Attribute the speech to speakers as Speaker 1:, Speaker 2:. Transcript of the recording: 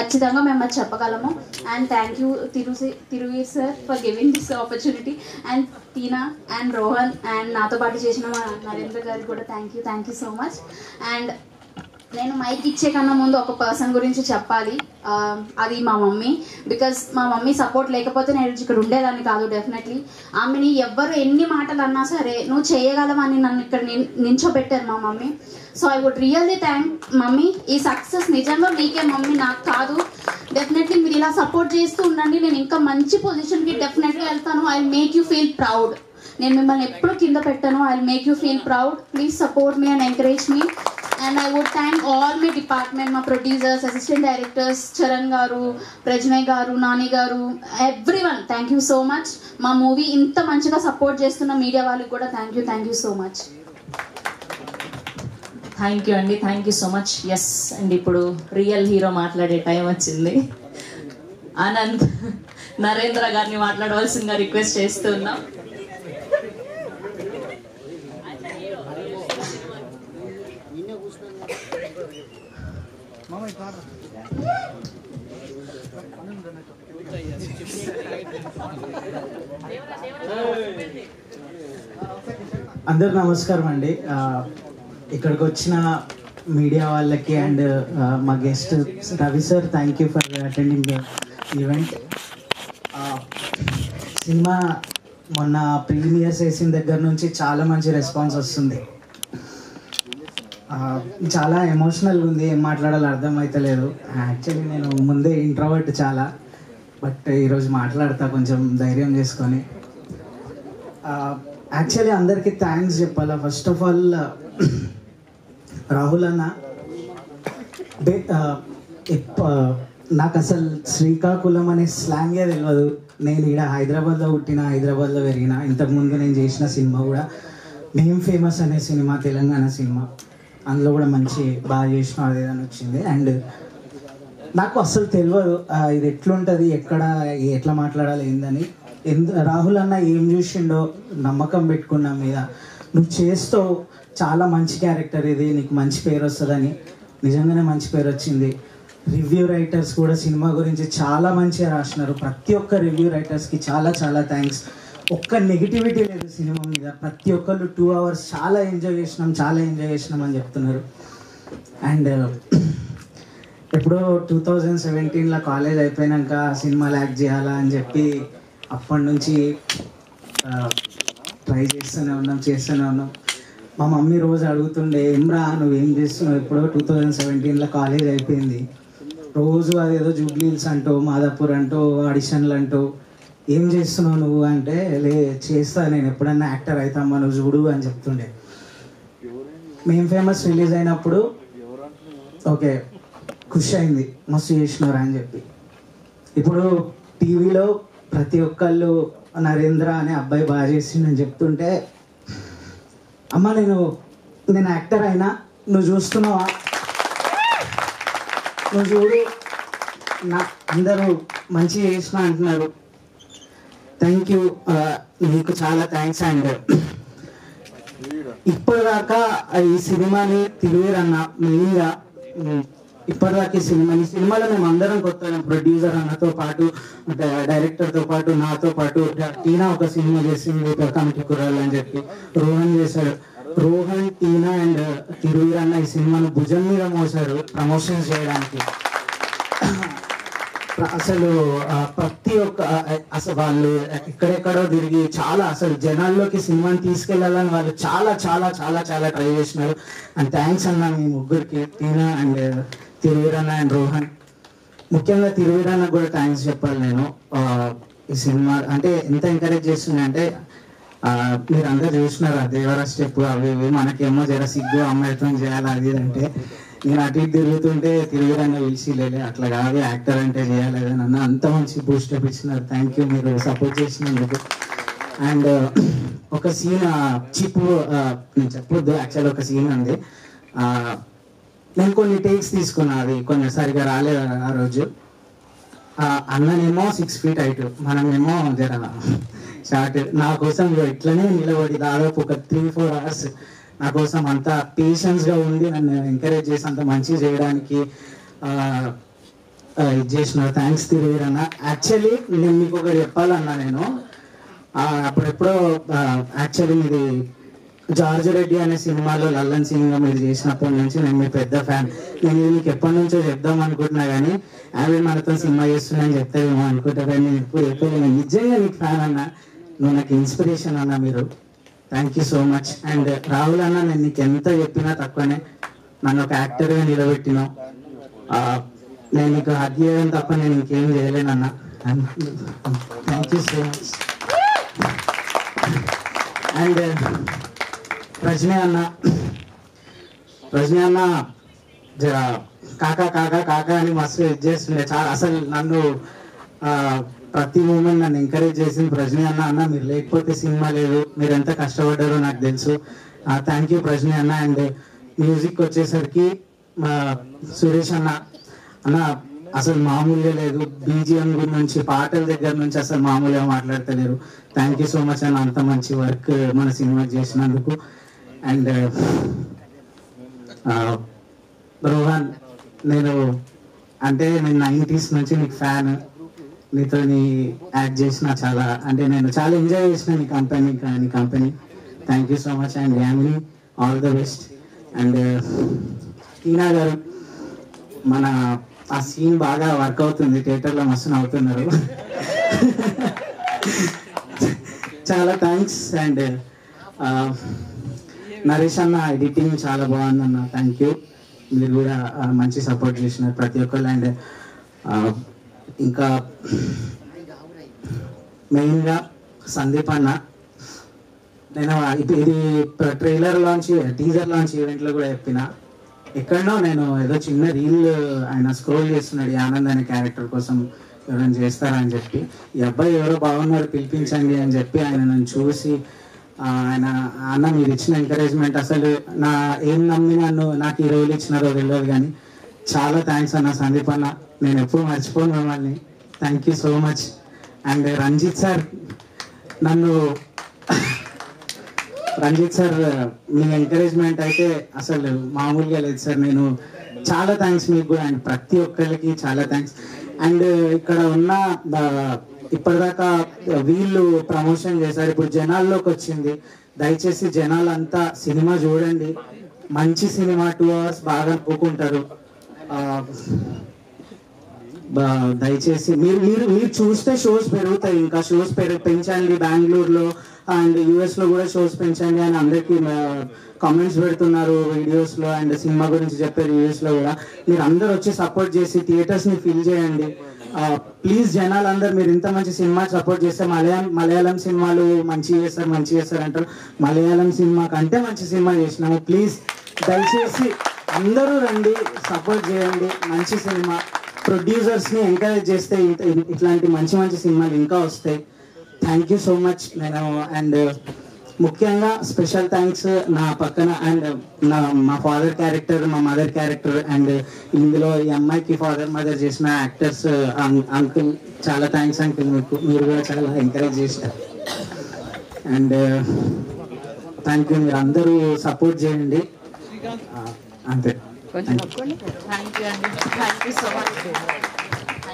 Speaker 1: ఖచ్చితంగా మేము అది చెప్పగలము. And thank you Thiruveer sir for giving this opportunity. And Tina and Rohan and నాతో పాటు చేసిన మా నరేంద్ర గారికి కూడా thank you so much. And నేను మైక్ ఇచ్చే కన్నా ముందు ఒక పర్సన్ గురించి చెప్పాలి, అది మా మమ్మీ. బికాజ్ మా మమ్మీ సపోర్ట్ లేకపోతే నేను ఇక్కడ ఉండేదాన్ని కాదు. డెఫినెట్లీ ఆమెని ఎవ్వరు ఎన్ని మాటలు అన్నా సరే నువ్వు చేయగలవని నన్ను ఇక్కడ నించోబెట్టారు మా mummy. So I would really thank mummy. ఈ సక్సెస్ నిజంగా మీకే మమ్మీ, నాకు కాదు. డెఫినెట్లీ మీరు ఇలా సపోర్ట్ చేస్తూ ఉండండి, నేను ఇంకా మంచి పొజిషన్కి డెఫినెట్గా వెళ్తాను. I make you feel proud. నేను మిమ్మల్ని ఎప్పుడు కింద పెట్టాను. I make you feel proud. Please support me and encourage me. And I would thank all my department, my producers, assistant directors, Charan garu, Prajnay garu, Nani garu, everyone. Thank you so much. Ma movie inta manchiga support chestunna media valiki kuda thank you so much.
Speaker 2: Thank you andi, thank you so much. Yes, and ippudu real hero maatlade time vachindi. Anand Narendra garni maatladvalsinga request chestunnam.
Speaker 3: అందరు నమస్కారం అండి. ఇక్కడికి వచ్చిన media వాళ్ళకి and మా guest Ravi sir, thank you for attending the event. Cinema మొన్న premieres వేసిన దగ్గర నుంచి చాలా మంచి రెస్పాన్స్ వస్తుంది. చాలా ఎమోషనల్గా ఉంది, ఏం మాట్లాడాలో అర్థమవుతలేదు. యాక్చువల్లీ నేను ముందే ఇంట్రోవర్ట్ చాలా, బట్ ఈరోజు మాట్లాడతా కొంచెం ధైర్యం చేసుకొని. యాక్చువల్లీ అందరికీ థ్యాంక్స్ చెప్పాలా. ఫస్ట్ ఆఫ్ ఆల్ రాహుల్ అన్న, నాకు అసలు శ్రీకాకుళం అనే స్లాంగే తెలియదు. నేను ఇక్కడ హైదరాబాద్లో పుట్టిన, హైదరాబాద్లో పెరిగిన. ఇంతకుముందు నేను చేసిన సినిమా కూడా మేం ఫేమస్ అనే సినిమా, తెలంగాణ సినిమా. అందులో కూడా మంచి బాగా చేసిన అది అని వచ్చింది. అండ్ నాకు అసలు తెలియదు ఇది ఎట్లుంటుంది, ఎట్లా మాట్లాడాలి ఏందని. రాహుల్ అన్న ఏం చూసిండో నమ్మకం పెట్టుకున్నా మీద, నువ్వు చేస్తావు, చాలా మంచి క్యారెక్టర్ ఇది, నీకు మంచి పేరు వస్తుందని. నిజంగానే మంచి పేరు వచ్చింది. రివ్యూ రైటర్స్ కూడా సినిమా గురించి చాలా మంచిగా రాసినారు. ప్రతి ఒక్క రివ్యూ రైటర్స్కి చాలా చాలా థ్యాంక్స్. ఒక్క నెగిటివిటీ లేదు సినిమా మీద. ప్రతి ఒక్కళ్ళు 2 hours చాలా ఎంజాయ్ చేసినాం అని చెప్తున్నారు. అండ్ ఎప్పుడో 2017లో కాలేజ్ అయిపోయాక సినిమాలు యాక్ట్ చేయాలా అని చెప్పి అప్పటి నుంచి ట్రై చేస్తూనే ఉన్నాం. మా మమ్మీ రోజు అడుగుతుండే, ఏమ్రా నువ్వేం చేస్తున్నావు, ఎప్పుడో 2017లో కాలేజ్ అయిపోయింది, రోజు అదేదో జూబ్లీ హిల్స్ అంటూ, మాదాపూర్ అంటూ, ఆడిషన్లు అంటూ ఏం చేస్తున్నావు నువ్వు అంటే, చేస్తా, నేను ఎప్పుడన్నా యాక్టర్ అవుతామా, నువ్వు చూడు అని చెప్తుండే. మేం ఫేమస్ రిలీజ్ అయినప్పుడు ఓకే ఖుషి అయింది, మస్తు చేసినారా అని చెప్పి. ఇప్పుడు టీవీలో ప్రతి ఒక్కళ్ళు నరేంద్ర అనే అబ్బాయి బాగా చేసిండని చెప్తుంటే, అమ్మ నేను యాక్టర్ అయినా, నువ్వు చూస్తున్నావా, నువ్వు చూడు, నా అందరూ మంచిగా చేసిన అంటున్నారు. థ్యాంక్ యూ, నీకు చాలా థ్యాంక్స్. అండ్ ఇప్పటిదాకా ఈ సినిమాని తిరువీర్ అన్న మెయిన్గా, ఇప్పటిదాకా ఈ సినిమాలో మేము అందరం కొత్త, ప్రొడ్యూసర్ అన్నతో పాటు, డైరెక్టర్తో పాటు, నాతో పాటు టీనా ఒక సినిమా చేసింది కమిటీ కుర్రాళ్ళు అని చెప్పి, రోహన్ చేశాడు. రోహన్, టీనా అండ్ తిరువీర్ అన్న ఈ సినిమాను భుజం మీద మోసారు ప్రమోషన్స్ చేయడానికి. అసలు ప్రతి ఒక్క అసలు వాళ్ళు ఎక్కడెక్కడో తిరిగి చాలా అసలు జనాల్లోకి సినిమాని తీసుకెళ్లాలని వాళ్ళు చాలా చాలా చాలా చాలా ట్రై చేసినారు. అండ్ థ్యాంక్స్ అన్న మీ ముగ్గురికి, టీనా అండ్ తిరువీర్ అన్న అండ్ రోహన్. ముఖ్యంగా తిరువీర్ అన్న కూడా థ్యాంక్స్ చెప్పాలి నేను. ఈ సినిమా అంటే ఎంత ఎంకరేజ్ చేస్తున్నా అంటే, మీరు అందరు చూసినారు దేవరా స్టెప్ అవి ఇవి, మనకేమో జర సిగ్గు అమ్మాయితో చేయాలి అది అంటే, నేను అటు ఇటు తిరుగుతుంటే తిరుగురంగా పిలిచి లేలే అట్లా కాదు, యాక్టర్ అంటే చేయాలని అన్న అంత మంచి బూస్టప్ ఇచ్చినారు. థ్యాంక్ యూ, మీరు సపోర్ట్ చేసినందుకు. అండ్ ఒక సీన్ నేను చెప్పొద్దు, యాక్చువల్ ఒక సీన్ ఉంది. నేను కొన్ని టేక్స్ తీసుకున్నా, అది కొంచెం సరిగా రాలేదు ఆ రోజు. అన్ననేమో 6 feet హైట్, మనమేమో జర షార్ట్. నా కోసం ఇట్లనే నిలబడి దాదాపు ఒక 3-4 hours నా కోసం అంత పేషెన్స్గా ఉండి నన్ను ఎంకరేజ్ చేసి అంత మంచిగా చేయడానికి ఇది చేసినారు. థ్యాంక్స్ తిరువీర్ అన్న. యాక్చువల్లీ నేను మీకు ఒకటి చెప్పాలన్నా, నేను అప్పుడెప్పుడో యాక్చువల్లీ మీది జార్జ్ రెడ్డి అనే సినిమాలో లల్లన్ సింగ్ మీరు చేసినప్పటి నుంచి నేను మీ పెద్ద ఫ్యాన్. నేను ఇది మీకు ఎప్పటి నుంచో చెప్దాం అనుకుంటున్నా కానీ అవి మనతో సినిమా చేస్తున్నాయని చెప్తావేమో అనుకుంటా, కానీ నేను ఇప్పుడు చెప్పలేదు. నిజంగా నీకు ఫ్యాన్ అన్న, నువ్వు నాకు ఇన్స్పిరేషన్ అన్న. మీరు thank you so much. And Rahul అన్న, నేను నీకు ఎంత చెప్పినా తక్కువనే. నన్ను ఒక యాక్టర్గా నిలబెట్టినావు. నేను నీకు హగ్ చేయడం తప్ప నేను ఇంకేం చేయలేనన్న. Thank you so much. And Pragya అన్న జర కాకా కాకా కాకా అని మస్తు ఇది చేస్తుండే. చాలా అసలు నన్ను ప్రతి మూమెంట్ నన్ను ఎంకరేజ్ చేసింది ప్రజ్ఞ అన్న. అన్న మీరు లేకపోతే సినిమా లేదు, మీరు ఎంత కష్టపడ్డారో నాకు తెలుసు. థ్యాంక్ యూ ప్రజ్ఞ అన్న. అండ్ మ్యూజిక్ వచ్చేసరికి సురేష్ అన్న అసలు మామూలుగా లేదు. బీజిఎం నుంచి పాటల దగ్గర నుంచి అసలు మామూలుగా మాట్లాడతలేరు. థ్యాంక్ యూ సో మచ్ అన్న, అంత మంచి వర్క్ మన సినిమా చేసినందుకు. అండ్ రోహన్, నేను 90s నుంచి నీకు ఫ్యాన్. నీతో యాక్ట్ చేసిన చాలా నేను చాలా ఎంజాయ్ చేసిన నీ company. Thank you so much. And Yamini, all the best. And Tina గారు, మన ఆ సీన్ బాగా వర్క్ అవుతుంది, థియేటర్లో మస్తు అవుతున్నారు. చాలా థ్యాంక్స్. అండ్ నరేష్ అన్న, ఎడిటింగ్ చాలా బాగుందన్న. Thank you. మీరు కూడా మంచి సపోర్ట్ చేసినారు ప్రతి ఒక్కళ్ళు. అండ్ ఇంకా మెయిన్గా సందీప్ అన్న, నేను ఇది ట్రైలర్ లాంచ్ టీజర్ లాంచ్ ఈవెంట్లో కూడా చెప్పిన. ఎక్కడనో నేను ఏదో చిన్న రీల్ ఆయన స్క్రోల్ చేస్తున్నాడు, ఈ ఆనంద్ అనే క్యారెక్టర్ కోసం ఎవరైనా చేస్తారని చెప్పి. ఈ అబ్బాయి ఎవరో బాగున్నారు పిలిపించండి అని చెప్పి ఆయన నన్ను చూసి ఆయన అన్న మీరు ఇచ్చిన ఎంకరేజ్మెంట్ అసలు ఏం నమ్మి నాకు ఈ రోల్ ఇచ్చినారో తెలియదు, కానీ చాలా థ్యాంక్స్ అన్న సందీప్ అన్న. నేను ఎప్పుడు మర్చిపోను మిమ్మల్ని. Thank you so much. And Ranjith sir మీ ఎంకరేజ్మెంట్ అయితే అసలు మామూలుగా లేదు సార్. నేను చాలా థ్యాంక్స్ మీకు కూడా. అండ్ ప్రతి ఒక్కరికి చాలా థ్యాంక్స్. అండ్ ఇక్కడ ఉన్న ఇప్పటిదాకా వీళ్ళు ప్రమోషన్ చేశారు, ఇప్పుడు జనాల్లోకి వచ్చింది. దయచేసి జనాలంతా సినిమా చూడండి, మంచి సినిమా, 2 hours బాగా పోకుంటారు. దయచేసి మీరు చూస్తే షోస్ పెరుగుతాయి, ఇంకా షోస్ పెంచండి. బెంగళూరులో అండ్ యూఎస్లో కూడా షోస్ పెంచండి అని అందరికీ కామెంట్స్ పెడుతున్నారు వీడియోస్లో. అండ్ సినిమా గురించి చెప్పే రివ్యూస్లో కూడా మీరు అందరు వచ్చి సపోర్ట్ చేసి థియేటర్స్ని ఫిల్ చేయండి ప్లీజ్. జనాలందరూ మీరు ఇంత మంచి సినిమా సపోర్ట్ చేస్తే మలయాళం సినిమాలు మంచి చేస్తారు అంటారు. మలయాళం సినిమా కంటే మంచి సినిమా చేసినాము. ప్లీజ్ దయచేసి అందరూ రండి, సపోర్ట్ చేయండి. మంచి సినిమా, ప్రొడ్యూసర్స్ని ఎంకరేజ్ చేస్తే ఇట్లాంటి మంచి సినిమాలు ఇంకా వస్తాయి. Thank you so much. నేను అండ్ ముఖ్యంగా స్పెషల్ థ్యాంక్స్ నా పక్కన అండ్ మా ఫాదర్ క్యారెక్టర్, మా మదర్ క్యారెక్టర్ అండ్ ఇందులో ఈ అమ్మాయికి ఫాదర్ మదర్ చేసిన యాక్టర్స్ అంకుల్, చాలా థ్యాంక్స్ అంకుల్. మీరు కూడా చాలా ఎంకరేజ్ చేశారు. And thank you. మీరు అందరూ సపోర్ట్ చేయండి అంతే.
Speaker 2: థ్యాంక్ యూ అండి. Thank you so much.